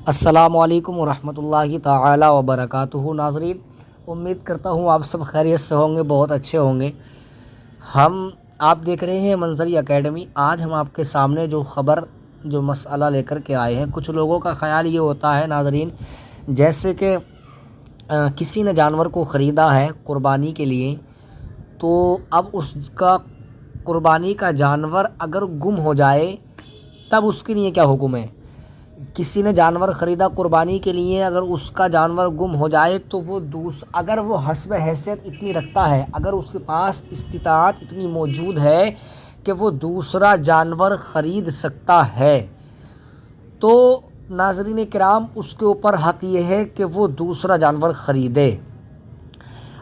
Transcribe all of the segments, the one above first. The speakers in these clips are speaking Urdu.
السلام علیکم ورحمۃ اللہ تعالی وبرکاتہ۔ ناظرین، امید کرتا ہوں آپ سب خیریت سے ہوں گے، بہت اچھے ہوں گے۔ آپ دیکھ رہے ہیں منظری اکیڈمی۔ آج ہم آپ کے سامنے جو مسئلہ لے کر کے آئے ہیں، کچھ لوگوں کا خیال یہ ہوتا ہے ناظرین، جیسے کہ کسی نے جانور کو خریدا ہے قربانی کے لیے، تو اب اس کا قربانی کا جانور اگر گم ہو جائے تب اس کے لیے کیا حکم ہے؟ کسی نے جانور خریدا قربانی کے لیے، اگر اس کا جانور گم ہو جائے تو اگر وہ حسب حیثیت اتنی رکھتا ہے، اگر اس کے پاس استطاعت اتنی موجود ہے کہ وہ دوسرا جانور خرید سکتا ہے، تو ناظرین کرام اس کے اوپر حق یہ ہے کہ وہ دوسرا جانور خریدے۔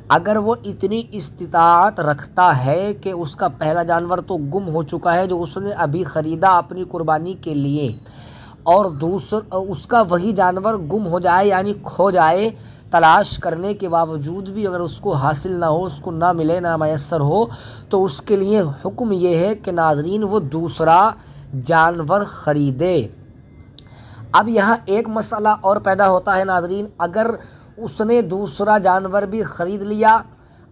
اگر وہ اتنی استطاعت رکھتا ہے کہ اس کا پہلا جانور تو گم ہو چکا ہے جو اس نے ابھی خریدا اپنی قربانی کے لیے، اور اس کا وہی جانور گم ہو جائے یعنی کھو جائے، تلاش کرنے کے باوجود بھی اگر اس کو حاصل نہ ہو، اس کو نہ ملے، نہ میسر ہو، تو اس کے لیے حکم یہ ہے کہ ناظرین وہ دوسرا جانور خریدے۔ اب یہاں ایک مسئلہ اور پیدا ہوتا ہے ناظرین، اگر اس نے دوسرا جانور بھی خرید لیا،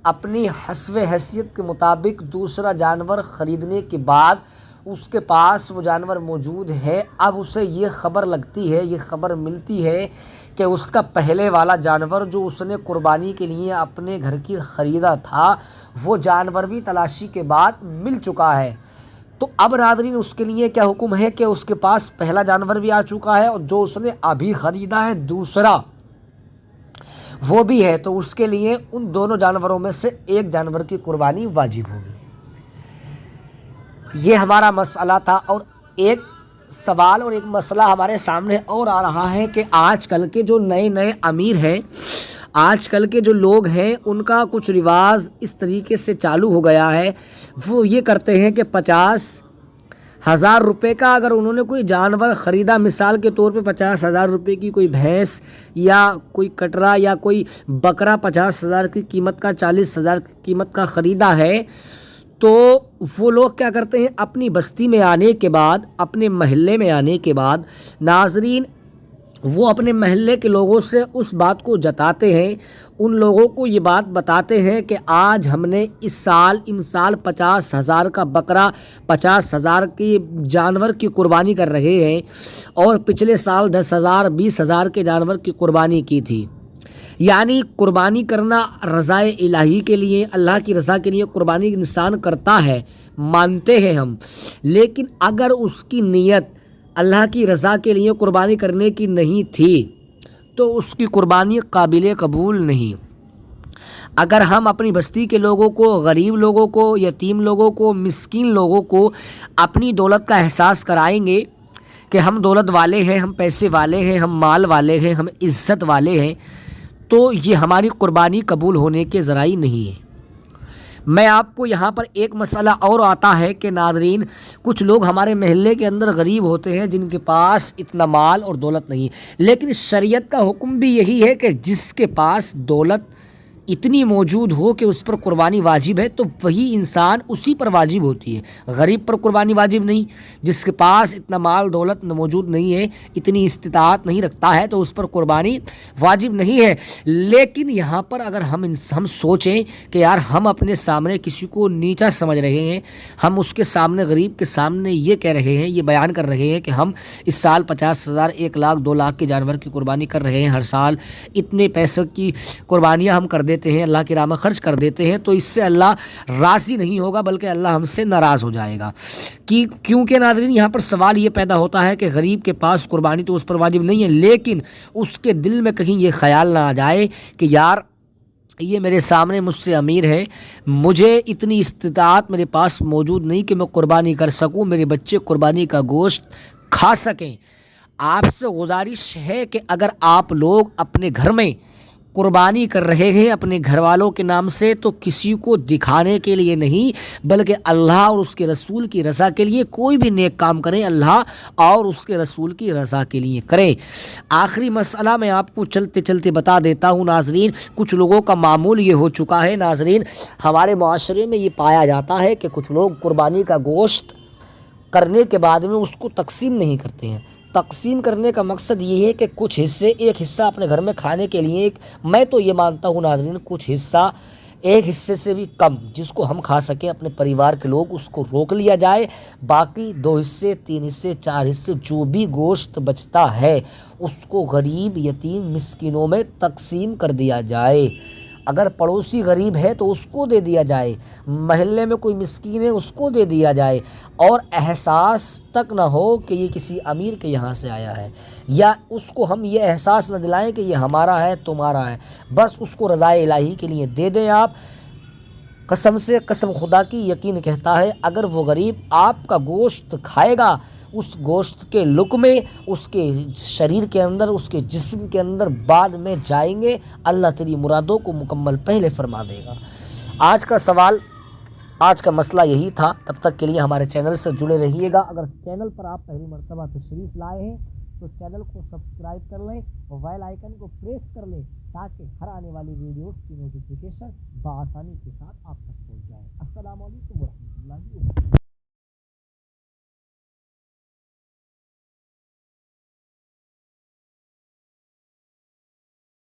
اپنی حسب حیثیت کے مطابق دوسرا جانور خریدنے کے بعد اس کے پاس وہ جانور موجود ہے، اب اسے یہ خبر لگتی ہے، یہ خبر ملتی ہے کہ اس کا پہلے والا جانور جو اس نے قربانی کے لیے اپنے گھر کی خریدا تھا، وہ جانور بھی تلاشی کے بعد مل چکا ہے، تو اب ناظرین اس کے لیے کیا حکم ہے کہ اس کے پاس پہلا جانور بھی آ چکا ہے اور جو اس نے ابھی خریدا ہے دوسرا وہ بھی ہے، تو اس کے لیے ان دونوں جانوروں میں سے ایک جانور کی قربانی واجب ہوگی۔ یہ ہمارا مسئلہ تھا، اور ایک سوال اور ایک مسئلہ ہمارے سامنے اور آ رہا ہے کہ آج کل کے جو نئے امیر ہیں، آج کل کے جو لوگ ہیں، ان کا کچھ رواج اس طریقے سے چالو ہو گیا ہے، وہ یہ کرتے ہیں کہ 50,000 روپے کا اگر انہوں نے کوئی جانور خریدا، مثال کے طور پہ 50,000 روپے کی کوئی بھینس یا کوئی کٹرا یا کوئی بکرا 50,000 کی قیمت کا، 40,000 کی قیمت کا خریدا ہے، تو وہ لوگ کیا کرتے ہیں، اپنی بستی میں آنے کے بعد، اپنے محلے میں آنے کے بعد ناظرین وہ اپنے محلے کے لوگوں سے اس بات کو جتاتے ہیں، ان لوگوں کو یہ بات بتاتے ہیں کہ آج ہم نے اس سال 50,000 کا بکرا، 50,000 کی جانور کی قربانی کر رہے ہیں، اور پچھلے سال 10,000 20,000 کے جانور کی قربانی کی تھی۔ یعنی قربانی کرنا رضا الہی کے لیے، اللہ کی رضا کے لیے قربانی انسان کرتا ہے، مانتے ہیں ہم، لیکن اگر اس کی نیت اللہ کی رضا کے لیے قربانی کرنے کی نہیں تھی تو اس کی قربانی قابل قبول نہیں۔ اگر ہم اپنی بستی کے لوگوں کو، غریب لوگوں کو، یتیم لوگوں کو، مسکین لوگوں کو اپنی دولت کا احساس کرائیں گے کہ ہم دولت والے ہیں، ہم پیسے والے ہیں، ہم مال والے ہیں، ہم عزت والے ہیں، تو یہ ہماری قربانی قبول ہونے کے ذرائع نہیں ہے۔ میں آپ کو یہاں پر ایک مسئلہ اور آتا ہے کہ ناظرین کچھ لوگ ہمارے محلے کے اندر غریب ہوتے ہیں جن کے پاس اتنا مال اور دولت نہیں، لیکن شریعت کا حکم بھی یہی ہے کہ جس کے پاس دولت اتنی موجود ہو کہ اس پر قربانی واجب ہے، تو وہی انسان اسی پر واجب ہوتی ہے، غریب پر قربانی واجب نہیں۔ جس کے پاس اتنا مال دولت موجود نہیں ہے، اتنی استطاعت نہیں رکھتا ہے، تو اس پر قربانی واجب نہیں ہے۔ لیکن یہاں پر اگر ہم سوچیں کہ یار ہم اپنے سامنے کسی کو نیچا سمجھ رہے ہیں، ہم اس کے سامنے، غریب کے سامنے یہ کہہ رہے ہیں، یہ بیان کر رہے ہیں کہ ہم اس سال 50,000 1 لاکھ 2 لاکھ کے جانور کی قربانی کر رہے ہیں، ہر سال اتنے پیسوں کی قربانیاں ہم کر دیتے ہیں، اللہ کی راہ میں خرچ کر دیتے ہیں، تو اس سے اللہ راضی نہیں ہوگا بلکہ اللہ ہم سے ناراض ہو جائے گا۔ کیونکہ ناظرین یہاں پر سوال یہ پیدا ہوتا ہے کہ غریب کے پاس قربانی تو اس پر واجب نہیں ہے، لیکن اس کے دل میں کہیں یہ خیال نہ آ جائے کہ یار یہ میرے سامنے مجھ سے امیر ہے، مجھے اتنی استطاعت میرے پاس موجود نہیں کہ میں قربانی کر سکوں، میرے بچے قربانی کا گوشت کھا سکیں۔ آپ سے گزارش ہے کہ اگر آپ لوگ اپنے گھر میں قربانی کر رہے ہیں اپنے گھر والوں کے نام سے، تو کسی کو دکھانے کے لیے نہیں بلکہ اللہ اور اس کے رسول کی رضا کے لیے کوئی بھی نیک کام کریں، اللہ اور اس کے رسول کی رضا کے لیے کریں۔ آخری مسئلہ میں آپ کو چلتے چلتے بتا دیتا ہوں ناظرین، کچھ لوگوں کا معمول یہ ہو چکا ہے ناظرین، ہمارے معاشرے میں یہ پایا جاتا ہے کہ کچھ لوگ قربانی کا گوشت کرنے کے بعد میں اس کو تقسیم نہیں کرتے ہیں۔ تقسیم کرنے کا مقصد یہ ہے کہ کچھ حصے، ایک حصہ اپنے گھر میں کھانے کے لیے، میں تو یہ مانتا ہوں ناظرین، کچھ حصہ ایک حصے سے بھی کم جس کو ہم کھا سکیں اپنے پریوار کے لوگ، اس کو روک لیا جائے، باقی 2 حصے 3 حصے 4 حصے جو بھی گوشت بچتا ہے اس کو غریب یتیم مسکینوں میں تقسیم کر دیا جائے۔ اگر پڑوسی غریب ہے تو اس کو دے دیا جائے، محلے میں کوئی مسکین ہے اس کو دے دیا جائے، اور احساس تک نہ ہو کہ یہ کسی امیر کے یہاں سے آیا ہے، یا اس کو ہم یہ احساس نہ دلائیں کہ یہ ہمارا ہے تمہارا ہے، بس اس کو رضائے الہی کے لیے دے دیں آپ۔ قسم سے، قسم خدا کی یقین کہتا ہے اگر وہ غریب آپ کا گوشت کھائے گا، اس گوشت کے لقمے اس کے شریر کے اندر، اس کے جسم کے اندر بعد میں جائیں گے، اللہ تیری مرادوں کو مکمل پہلے فرما دے گا۔ آج کا سوال، آج کا مسئلہ یہی تھا۔ تب تک کے لیے ہمارے چینل سے جڑے رہیے گا۔ اگر چینل پر آپ پہلی مرتبہ تشریف لائے ہیں تو چینل کو سبسکرائب کر لیں اور بیل آئیکن کو پریس کر لیں تاکہ ہر آنے والی ویڈیوز کی نوٹیفیکیشن بآسانی کے ساتھ آپ تک پہنچ جائے۔ السلام علیکم ورحمۃ اللہ وبرکاتہ۔